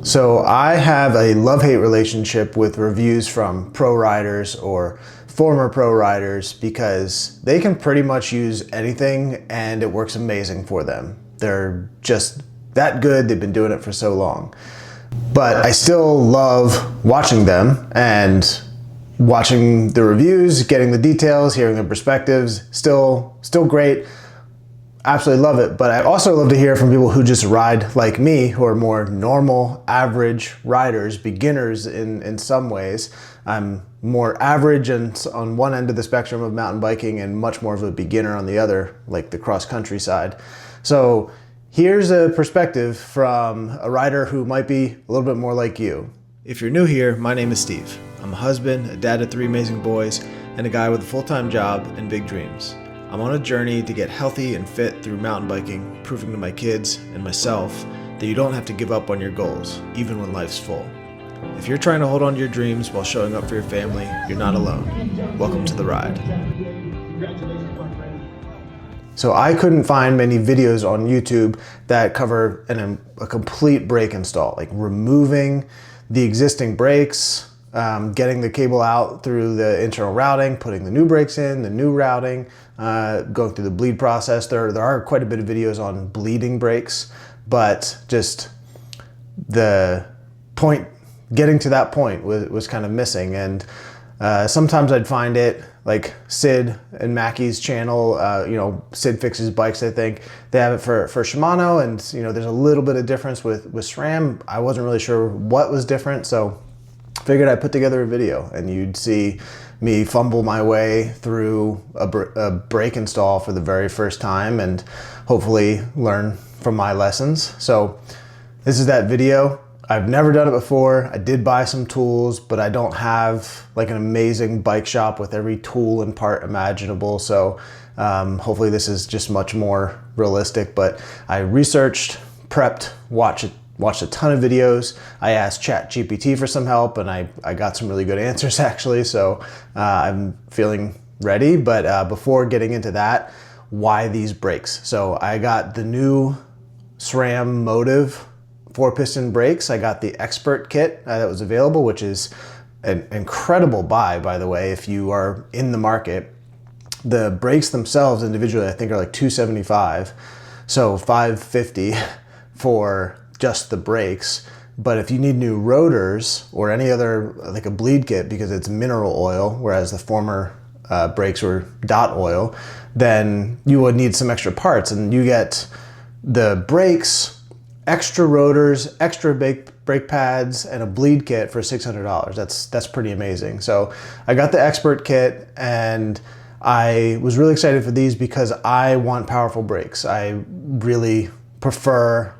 So I have a love-hate relationship with reviews from pro riders or former pro riders because they can pretty much use anything and it works amazing for them. They're just that good. They've been doing it for so long. But I still love watching them and watching the reviews, getting the details, hearing their perspectives. Still great. Absolutely love it, but I also love to hear from people who just ride like me, who are more normal, average riders, beginners in some ways. I'm more average and on one end of the spectrum of mountain biking and much more of a beginner on the other, like the cross-country side. So here's a perspective from a rider who might be a little bit more like you. If you're new here, my name is Steve. I'm a husband, a dad of 3 amazing boys, and a guy with a full-time job and big dreams. I'm on a journey to get healthy and fit through mountain biking, proving to my kids and myself that you don't have to give up on your goals, even when life's full. If you're trying to hold on to your dreams while showing up for your family, you're not alone. Welcome to the ride. So I couldn't find many videos on YouTube that cover a complete brake install, like removing the existing brakes, getting the cable out through the internal routing, putting the new brakes in, the new routing, going through the bleed process. There are quite a bit of videos on bleeding brakes, but just the point, getting to that point was kind of missing. And sometimes I'd find it like Sid and Mackie's channel, Sid Fixes Bikes, I think. They have it for Shimano, and there's a little bit of difference with SRAM. I wasn't really sure what was different, so figured I'd put together a video and you'd see me fumble my way through a brake install for the very first time and hopefully learn from my lessons. So this is that video. I've never done it before. I did buy some tools, but I don't have like an amazing bike shop with every tool and part imaginable. So hopefully this is just much more realistic, but I researched, prepped, watched a ton of videos. I asked ChatGPT for some help and I got some really good answers actually. So I'm feeling ready, but before getting into that, why these brakes? So I got the new SRAM Motive 4-piston brakes. I got the Expert kit that was available, which is an incredible buy, by the way, if you are in the market. The brakes themselves individually, I think, are like $275, so $550 for just the brakes. But if you need new rotors or any other, like a bleed kit, because it's mineral oil, whereas the former brakes were dot oil, then you would need some extra parts, and you get the brakes, extra rotors, extra brake pads, and a bleed kit for $600. That's pretty amazing. So I got the Expert kit, and I was really excited for these because I want powerful brakes. I really prefer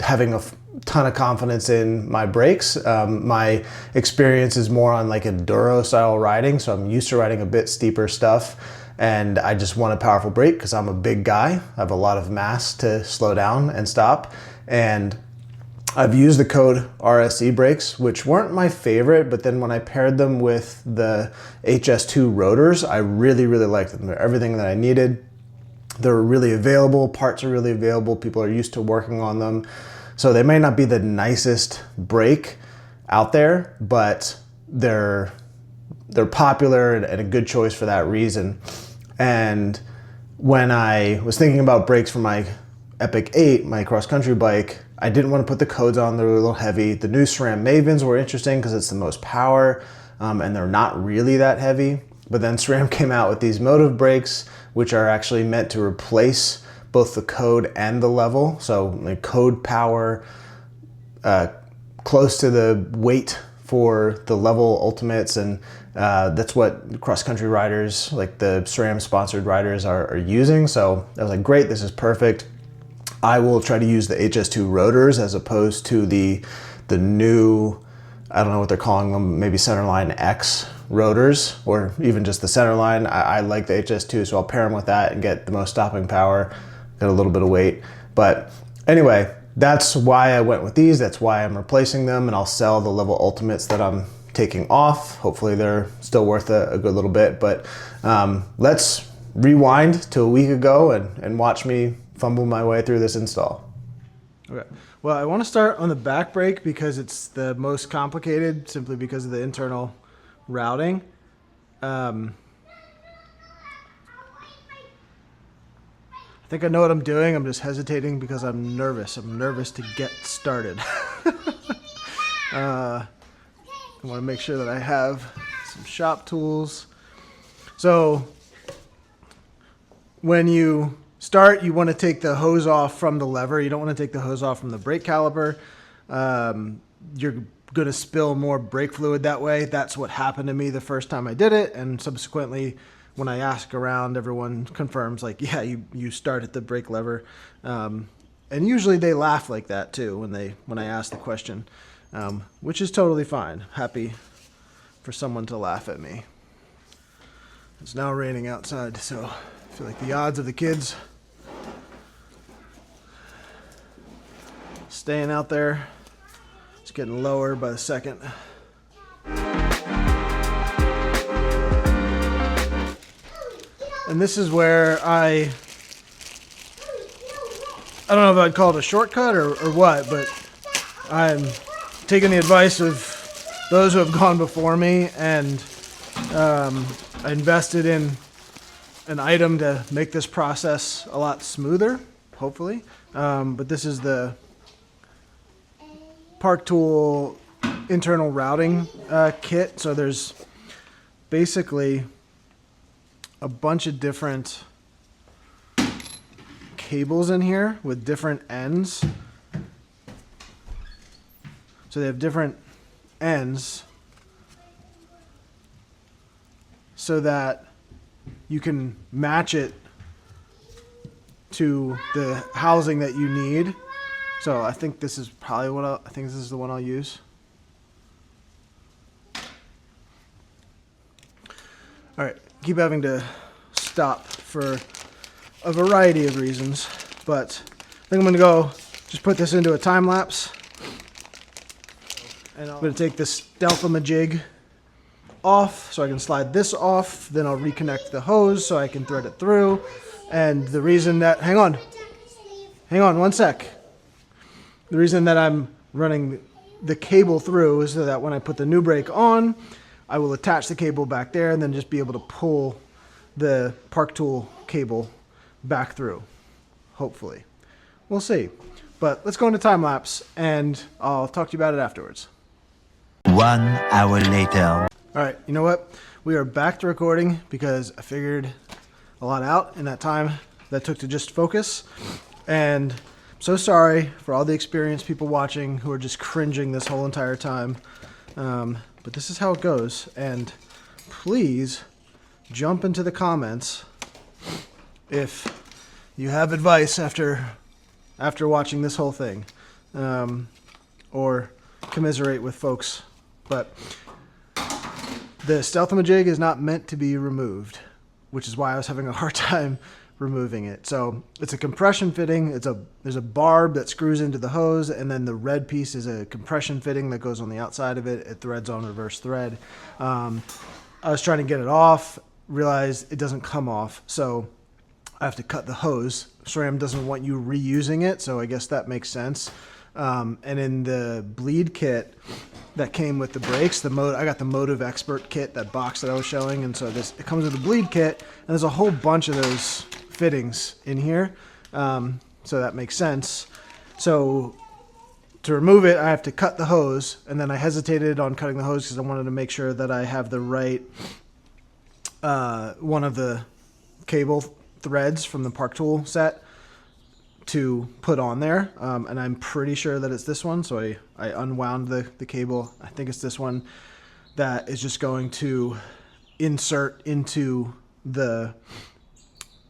having a ton of confidence in my brakes. My experience is more on like enduro style riding, so I'm used to riding a bit steeper stuff, and I just want a powerful brake because I'm a big guy. I have a lot of mass to slow down and stop. And I've used the code RSE brakes, which weren't my favorite, but then when I paired them with the HS2 rotors, I really liked them. They're everything that I needed. They're really available, parts are really available, people are used to working on them. So they may not be the nicest brake out there, but they're popular and a good choice for that reason. And when I was thinking about brakes for my Epic 8, my cross-country bike, I didn't want to put the codes on, they were a little heavy. The new SRAM Mavens were interesting because it's the most power, and they're not really that heavy. But then SRAM came out with these Motive brakes, which are actually meant to replace both the code and the level. So like code power, close to the weight for the level ultimates, and that's what cross-country riders, like the SRAM sponsored riders, are using. So I was like, great, this is perfect. I will try to use the HS2 rotors as opposed to the new, I don't know what they're calling them, maybe Centerline X rotors, or even just the Centerline. I like the HS2, so I'll pair them with that and get the most stopping power, get a little bit of weight. But anyway, that's why I went with these. That's why I'm replacing them, and I'll sell the level ultimates that I'm taking off. Hopefully they're still worth a good little bit. But let's rewind to a week ago and watch me fumble my way through this install. Okay. Well, I want to start on the back brake because it's the most complicated, simply because of the internal routing. I think I know what I'm doing. I'm just hesitating because I'm nervous. I'm nervous to get started. I want to make sure that I have some shop tools. So when you start, you want to take the hose off from the lever. You don't want to take the hose off from the brake caliper. You're going to spill more brake fluid that way. That's what happened to me the first time I did it, and subsequently when I ask around, everyone confirms, like, yeah, you start at the brake lever. And usually they laugh like that too when I ask the question, which is totally fine. Happy for someone to laugh at me. It's now raining outside, so I feel like the odds of the kids staying out there, it's getting lower by the second. And this is where I don't know if I'd call it a shortcut or what, but I'm taking the advice of those who have gone before me, and I invested in an item to make this process a lot smoother, hopefully. But this is the Park Tool internal routing kit. So there's basically a bunch of different cables in here with different ends. So they have different ends so that you can match it to the housing that you need. So I think this is probably what I think this is the one I'll use. All right, keep having to stop for a variety of reasons, but I think I'm gonna go just put this into a time lapse. And I'm gonna take this Delta Majig off so I can slide this off, then I'll reconnect the hose so I can thread it through. And the reason that, hang on one sec. The reason that I'm running the cable through is so that when I put the new brake on, I will attach the cable back there and then just be able to pull the Park Tool cable back through, hopefully. We'll see. But let's go into time lapse and I'll talk to you about it afterwards. 1 hour later. All right, you know what? We are back to recording because I figured a lot out in that time that took to just focus. And I'm so sorry for all the experienced people watching who are just cringing this whole entire time. But this is how it goes. And please jump into the comments if you have advice after watching this whole thing, or commiserate with folks. But the Stealth-O-Majig is not meant to be removed, which is why I was having a hard time removing it. So it's a compression fitting. There's a barb that screws into the hose, and then the red piece is a compression fitting that goes on the outside of it. It threads on reverse thread. I was trying to get it off, realized it doesn't come off, so I have to cut the hose. SRAM doesn't want you reusing it, so I guess that makes sense. And in the bleed kit that came with the brakes, I got the Motive Expert kit, that box that I was showing, and so it comes with a bleed kit, and there's a whole bunch of those fittings in here, so that makes sense. So to remove it, I have to cut the hose, and then I hesitated on cutting the hose because I wanted to make sure that I have the right one of the cable threads from the Park Tool set to put on there, and I'm pretty sure that it's this one, so I unwound the cable. I think it's this one that is just going to insert into the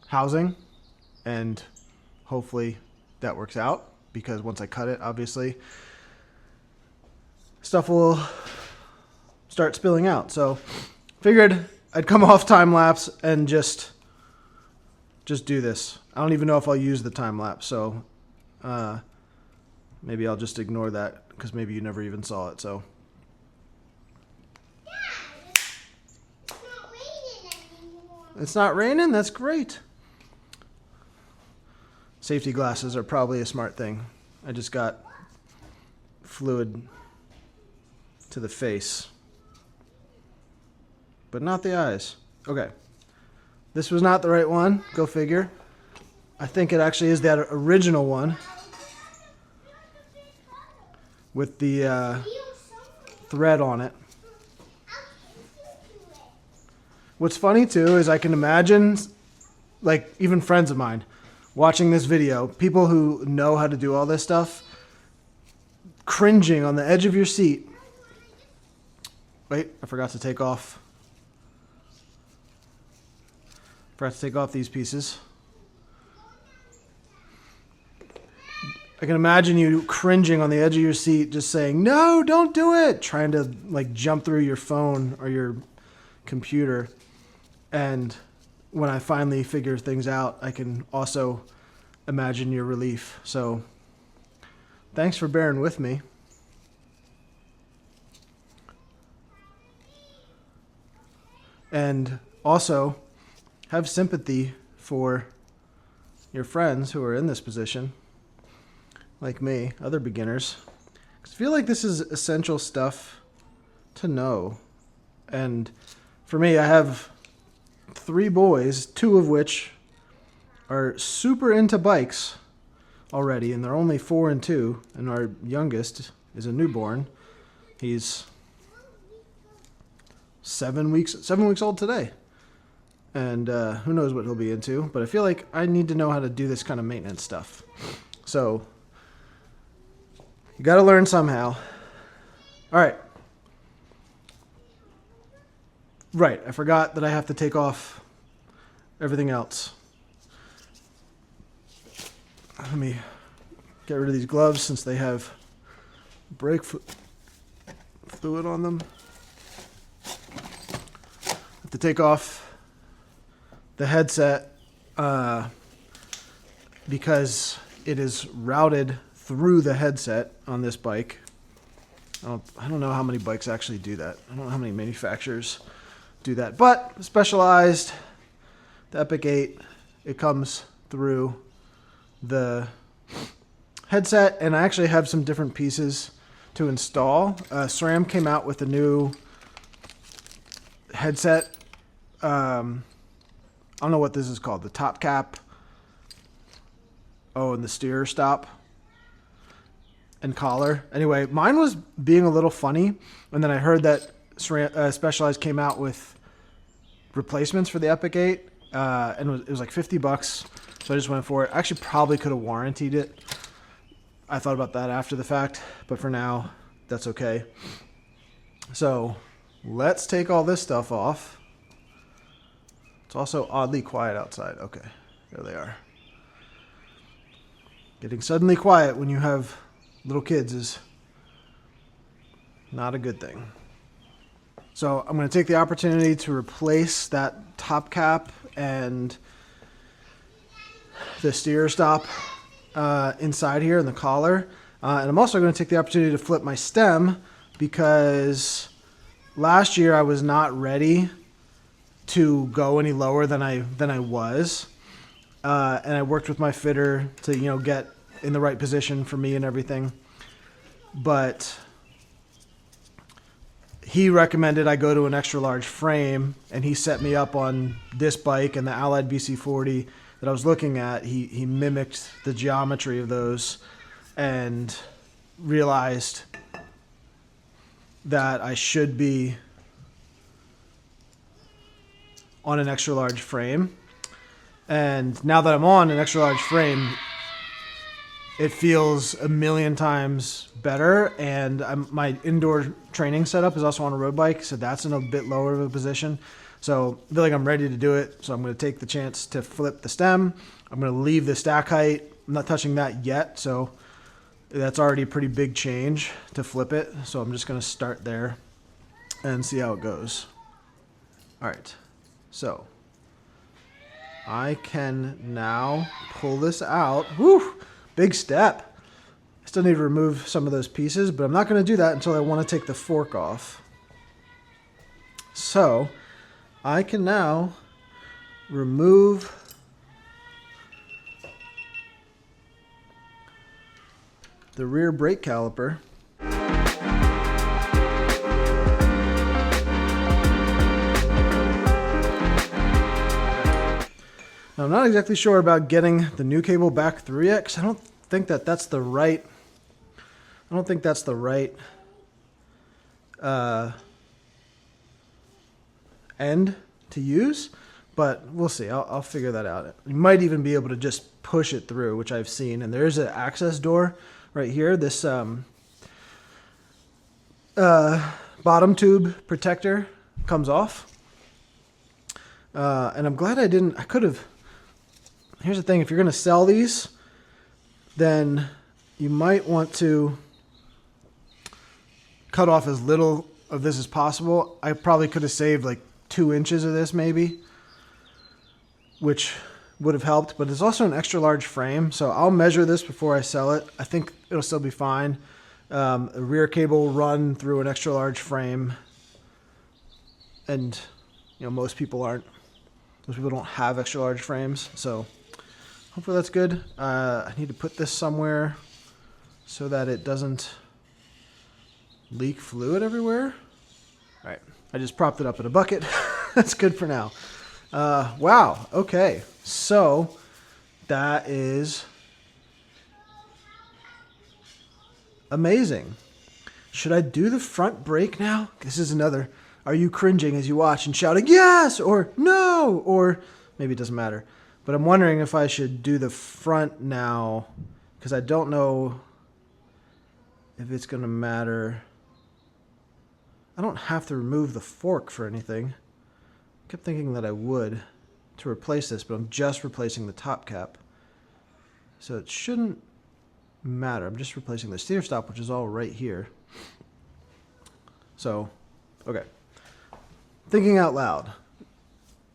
housing, and hopefully that works out, because once I cut it, obviously stuff will start spilling out. So figured I'd come off time lapse and just do this. I don't even know if I'll use the time lapse, so maybe I'll just ignore that because maybe you never even saw it. So it's not raining. That's great. Safety glasses are probably a smart thing. I just got fluid to the face, but not the eyes. Okay. This was not the right one. Go figure. I think it actually is that original one with the thread on it. What's funny too is I can imagine, like, even friends of mine watching this video, people who know how to do all this stuff, cringing on the edge of your seat. Wait, I forgot to take off. Forgot to take off these pieces. I can imagine you cringing on the edge of your seat, just saying, no, don't do it. Trying to like jump through your phone or your computer. And when I finally figure things out, I can also imagine your relief. So thanks for bearing with me. And also have sympathy for your friends who are in this position, like me, other beginners. 'Cause I feel like this is essential stuff to know. And for me, I have 3 boys, 2 of which are super into bikes already, and they're only 4 and 2, and our youngest is a newborn. He's 7 weeks old today. And who knows what he'll be into, but I feel like I need to know how to do this kind of maintenance stuff. So you got to learn somehow. All right. Right, I forgot that I have to take off everything else. Let me get rid of these gloves since they have brake fluid on them. Have to take off the headset because it is routed through the headset on this bike. I don't know how many bikes actually do that. I don't know how many manufacturers do that, but Specialized, the Epic 8, it comes through the headset, and I actually have some different pieces to install. SRAM came out with a new headset. I don't know what this is called. The top cap. Oh, and the steer stop and collar. Anyway, mine was being a little funny, and then I heard that Specialized came out with replacements for the Epic 8, and it was like $50, so I just went for it. I actually probably could have warrantied it. I thought about that after the fact, but for now, that's okay. So let's take all this stuff off. It's also oddly quiet outside. Okay, there they are. Getting suddenly quiet when you have little kids is not a good thing. So I'm going to take the opportunity to replace that top cap and the steer stop inside here in the collar. And I'm also going to take the opportunity to flip my stem because last year I was not ready to go any lower than I was. And I worked with my fitter to, get in the right position for me and everything. But he recommended I go to an extra large frame, and he set me up on this bike and the Allied BC40 that I was looking at. He mimicked the geometry of those and realized that I should be on an extra large frame. And now that I'm on an extra large frame, it feels a million times better. And my indoor training setup is also on a road bike, so that's in a bit lower of a position. So I feel like I'm ready to do it. So I'm going to take the chance to flip the stem. I'm going to leave the stack height. I'm not touching that yet, so that's already a pretty big change to flip it. So I'm just going to start there and see how it goes. All right. So I can now pull this out. Woo! Big step. I still need to remove some of those pieces, but I'm not going to do that until I want to take the fork off. So I can now remove the rear brake caliper. Now, I'm not exactly sure about getting the new cable back through yet, because I don't think that that's the right. I don't think that's the right end to use, but we'll see. I'll figure that out. You might even be able to just push it through, which I've seen. And there's an access door right here. This bottom tube protector comes off. And I'm glad I didn't. I could have. Here's the thing. If you're going to sell these, then you might want to cut off as little of this as possible. I probably could have saved like 2 inches of this maybe, which would have helped, but it's also an extra large frame. So I'll measure this before I sell it. I think it'll still be fine. A rear cable will run through an extra large frame, and most people don't have extra large frames. So hopefully that's good. I need to put this somewhere so that it doesn't leak fluid everywhere. All right, I just propped it up in a bucket. That's good for now. Wow, okay. So that is amazing. Should I do the front brake now? This is another, are you cringing as you watch and shouting yes or no? Or maybe it doesn't matter. But I'm wondering if I should do the front now, because I don't know if it's going to matter. I don't have to remove the fork for anything. I kept thinking that I would to replace this, but I'm just replacing the top cap. So it shouldn't matter. I'm just replacing the steer stop, which is all right here. So, okay. Thinking out loud.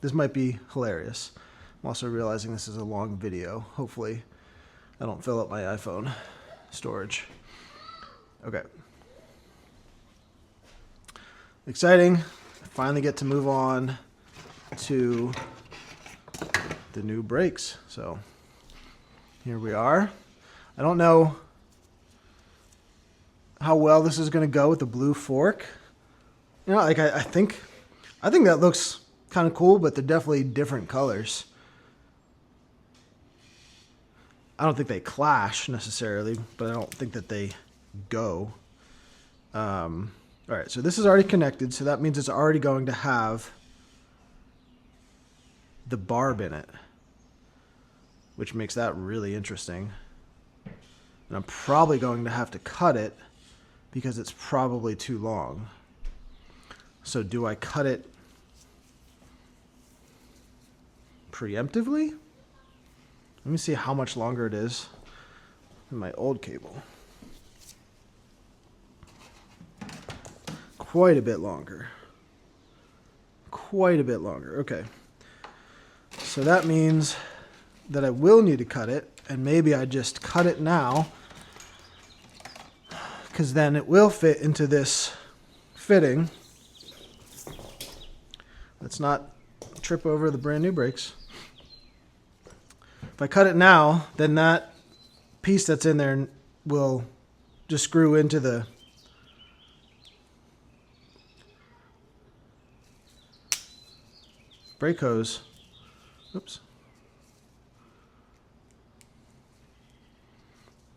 This might be hilarious. I'm also realizing this is a long video. Hopefully I don't fill up my iPhone storage. Okay. Exciting. I finally get to move on to the new brakes. So here we are. I don't know how well this is going to go with the blue fork. Like I think that looks kind of cool, but they're definitely different colors. I don't think they clash necessarily, but I don't think that they go. All right, so this is already connected, so that means it's already going to have the barb in it, which makes that really interesting. And I'm probably going to have to cut it because it's probably too long. So do I cut it preemptively? Let me see how much longer it is than my old cable. Quite a bit longer. Quite a bit longer. Okay. So that means that I will need to cut it, and maybe I just cut it now, because then it will fit into this fitting. Let's not trip over the brand new brakes. If I cut it now, then that piece that's in there will just screw into the brake hose. Oops.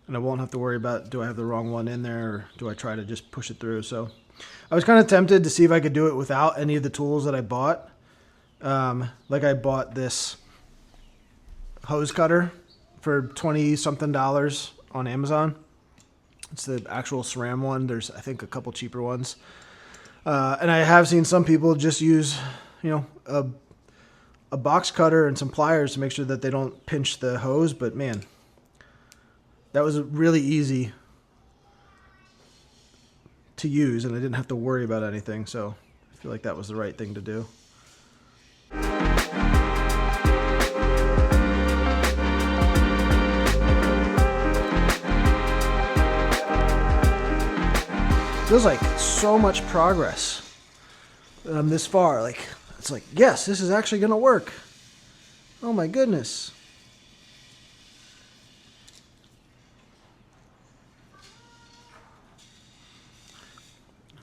And I won't have to worry about, do I have the wrong one in there, or do I try to just push it through? So I was kind of tempted to see if I could do it without any of the tools that I bought. Like I bought this hose cutter for $20-something on Amazon. It's the actual SRAM one. There's, I think, a couple cheaper ones. And I have seen some people just use, a box cutter and some pliers to make sure that they don't pinch the hose. But man, that was really easy to use, and I didn't have to worry about anything. So I feel like that was the right thing to do. Feels like so much progress this far. Like, it's like, yes, this is actually going to work. Oh my goodness.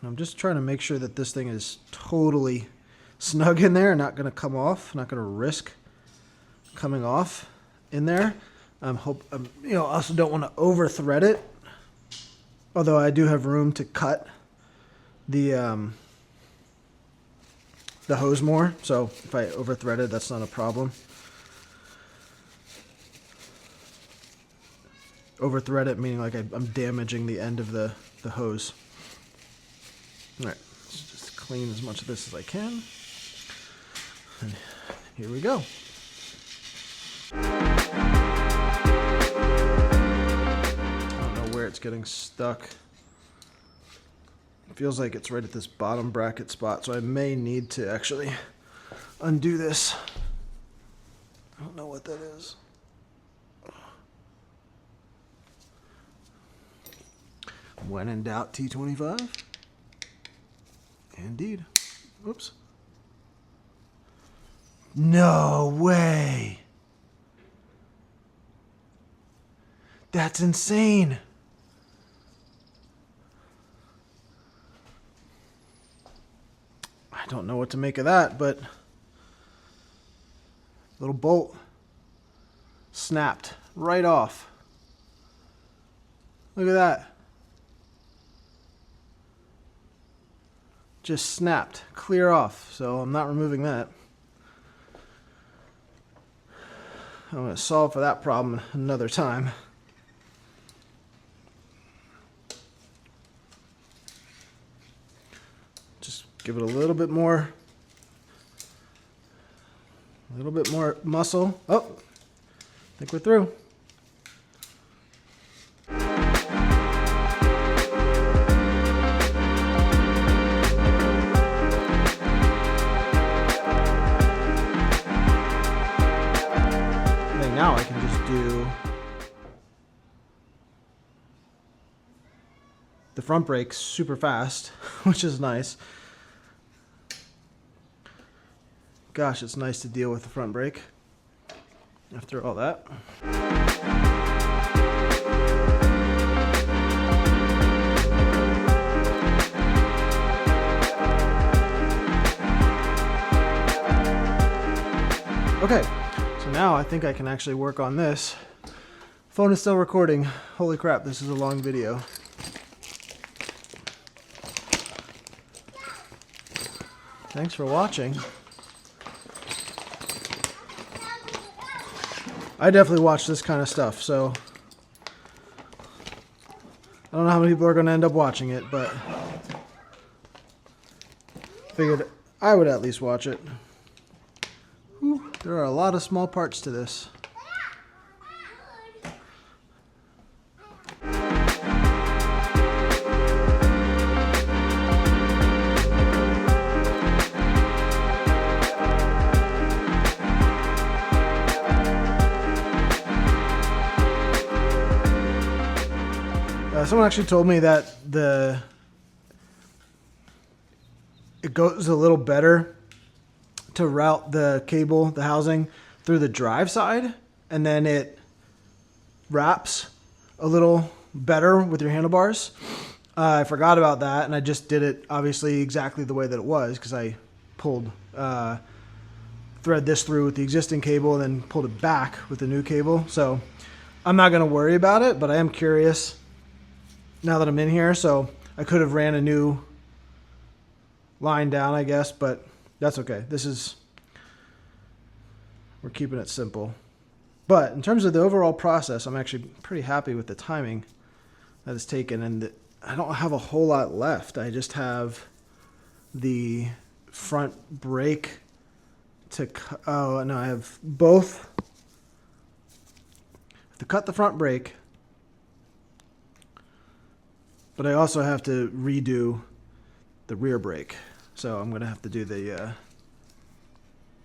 I'm just trying to make sure that this thing is totally snug in there and not going to come off, not going to risk coming off in there. You know, also don't want to over thread it. Although I do have room to cut the hose more, so if I over thread it, that's not a problem. Over thread it meaning like I'm damaging the end of the hose. All right, let's just clean as much of this as I can. And here we go. I don't know where it's getting stuck. It feels like it's right at this bottom bracket spot, so I may need to actually undo this. I don't know what that is. When in doubt, T25. Indeed. Oops. No way. That's insane. I don't know what to make of that, but little bolt snapped right off. Look at that. Just snapped clear off, so I'm not removing that. I'm going to solve for that problem another time. Just give it a little bit more muscle. Oh, I think we're through. Now I can just do the front brakes super fast, which is nice. Gosh, it's nice to deal with the front brake after all that. Okay. Now I think I can actually work on this. Phone is still recording. Holy crap, this is a long video. Thanks for watching. I definitely watch this kind of stuff, so I don't know how many people are going to end up watching it, but figured I would at least watch it. Whew, there are a lot of small parts to this. Someone actually told me that it goes a little better to route the cable, the housing, through the drive side, and then it wraps a little better with your handlebars. I forgot about that, and I just did it obviously exactly the way that it was, because I pulled thread this through with the existing cable and then pulled it back with the new cable. So I'm not going to worry about it, but I am curious now that I'm in here. So I could have ran a new line down, I guess, but that's okay. We're keeping it simple. But in terms of the overall process, I'm actually pretty happy with the timing that it's taken, and I don't have a whole lot left. I just have the front brake to, oh no, I have both. I have to cut the front brake, but I also have to redo the rear brake. So I'm going to have to do the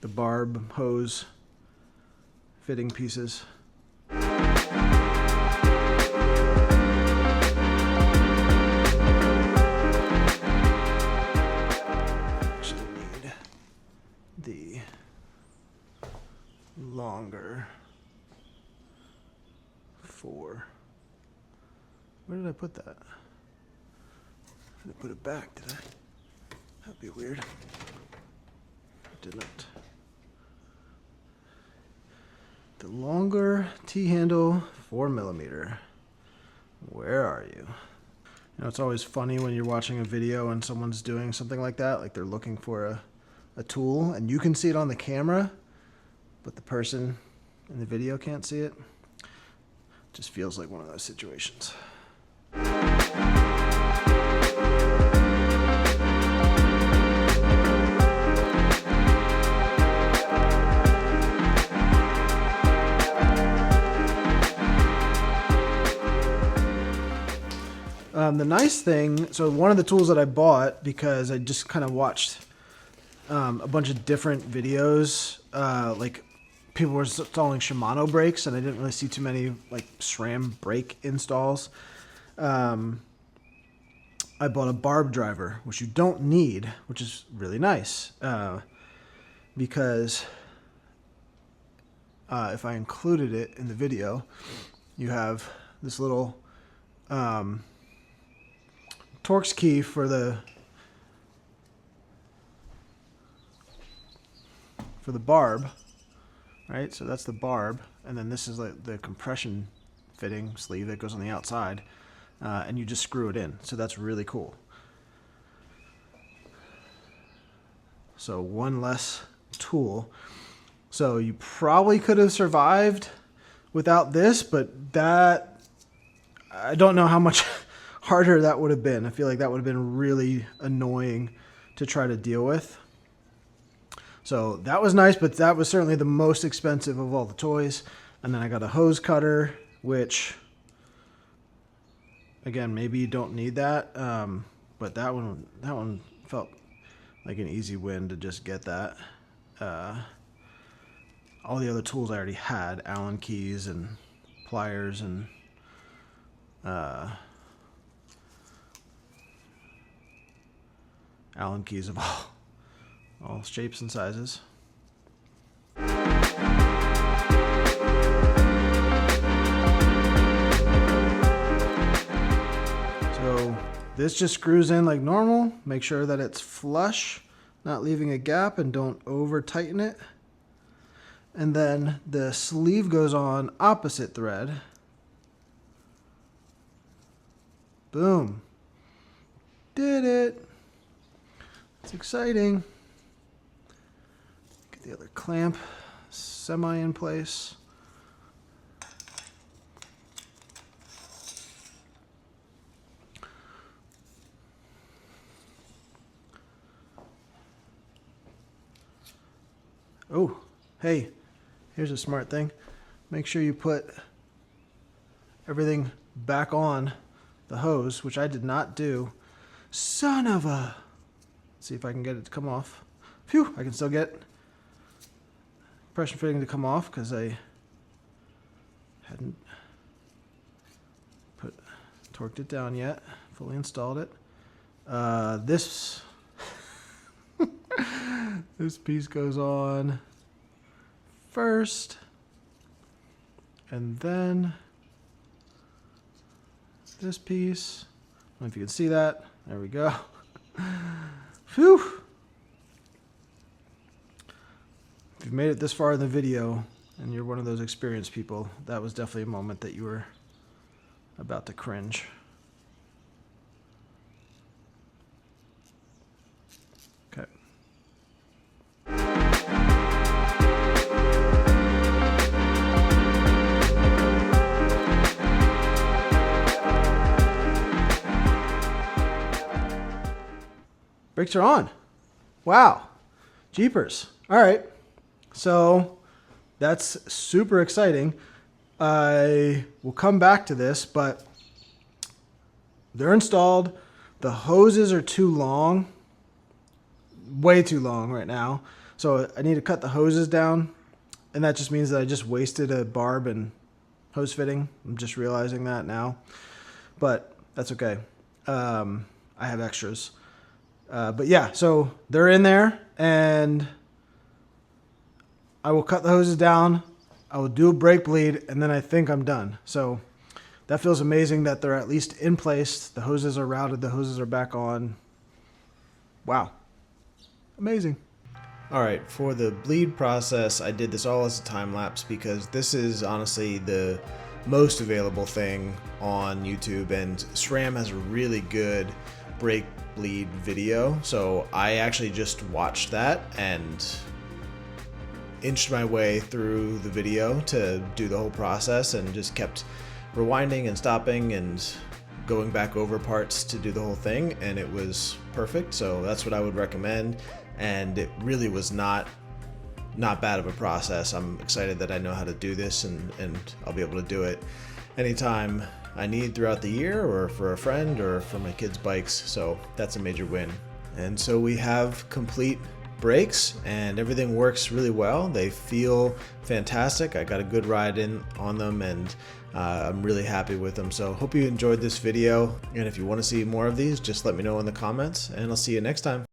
barb hose fitting pieces. Actually need the longer for, where did I put that? I didn't put it back, did I? That'd be weird. I didn't. the longer T-handle, 4mm. Where are you? You know, it's always funny when you're watching a video and someone's doing something like that, like they're looking for a tool, and you can see it on the camera, but the person in the video can't see it. Just feels like one of those situations. The nice thing, so one of the tools that I bought, because I just kind of watched a bunch of different videos, like people were installing Shimano brakes, and I didn't really see too many like SRAM brake installs. I bought a barb driver, which you don't need, which is really nice, because if I included it in the video, you have this little Torx key for the barb, right? So that's the barb, and then this is like the compression fitting sleeve that goes on the outside, and you just screw it in. So that's really cool. So one less tool. So you probably could have survived without this, but that, I don't know how much harder that would have been. I feel like that would have been really annoying to try to deal with. So that was nice, but that was certainly the most expensive of all the toys. And then I got a hose cutter, which, again, maybe you don't need that, but that one felt like an easy win to just get that. All the other tools I already had, Allen keys and pliers and Allen keys of all shapes and sizes. So this just screws in like normal. Make sure that it's flush, not leaving a gap, and don't over tighten it. And then the sleeve goes on opposite thread. Boom. Did it. It's exciting. Get the other clamp semi in place. Oh, hey, here's a smart thing. Make sure you put everything back on the hose, which I did not do. Son of a... See if I can get it to come off. Phew, I can still get compression fitting to come off because I hadn't torqued it down yet, fully installed it. This this piece goes on first, and then this piece. I don't know if you can see that. There we go. Phew! If you've made it this far in the video and you're one of those experienced people, that was definitely a moment that you were about to cringe. Okay. Brakes are on. Wow. Jeepers. All right. So that's super exciting. I will come back to this, but they're installed. The hoses are too long. Way too long right now. So I need to cut the hoses down. And that just means that I just wasted a barb and hose fitting. I'm just realizing that now. But that's okay. I have extras. But yeah, so they're in there, and I will cut the hoses down. I will do a brake bleed, and then I think I'm done. So that feels amazing that they're at least in place. The hoses are routed. The hoses are back on. Wow. Amazing. Alright, for the bleed process, I did this all as a time lapse because this is honestly the most available thing on YouTube, and SRAM has a really good brake bleed video, so I actually just watched that and inched my way through the video to do the whole process and just kept rewinding and stopping and going back over parts to do the whole thing, and it was perfect. So that's what I would recommend, and it really was not bad of a process. I'm excited that I know how to do this, and I'll be able to do it anytime I need throughout the year, or for a friend, or for my kids' bikes. So that's a major win. And so we have complete brakes and everything works really well. They feel fantastic. I got a good ride in on them, and I'm really happy with them. So hope you enjoyed this video, and if you want to see more of these, just let me know in the comments, and I'll see you next time.